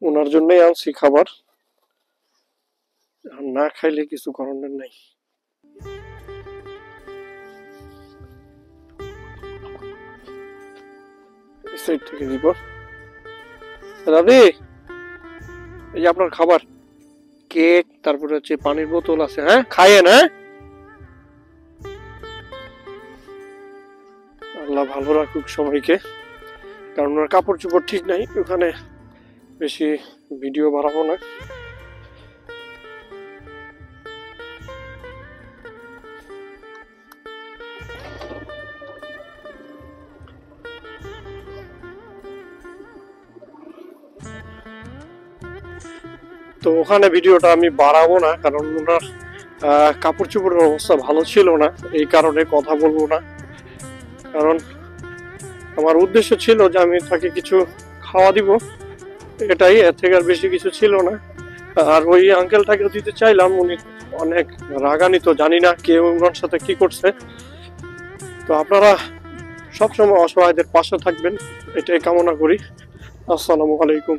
ওনার জন্যই আনছি খাবার, না খাইলে কিছু করার নাই। সাইড থেকে দিব। দাদি, এই যে আপনার খাবার, কেক, তারপরে হচ্ছে পানির বোতল আছে, হ্যাঁ খাইয়েন। হ্যাঁ, আল্লাহ ভালো রাখুক সবাইকে। কারণ ওনার কাপড় চোপড় ঠিক নাই, ওখানে বেশি ভিডিও বাড়াবো না। তো ওখানে ভিডিওটা আমি বাড়াবো না, কারণ ওনার কাপড় চোপড়ের অবস্থা ভালো ছিল না, এই কারণে কথা বলবো না। কারণ আমার উদ্দেশ্য ছিল যে আমি তাকে কিছু খাওয়া দিব, এটাই, এর থেকে আর বেশি কিছু ছিল না। আর ওই আঙ্কেলটাকে দিতে চাইলাম, উনি অনেক রাগান্বিত, জানি না কে ওনার সাথে কি করছে। তো আপনারা সবসময় অসহায়দের পাশে থাকবেন, এটাই কামনা করি। আসসালামু আলাইকুম।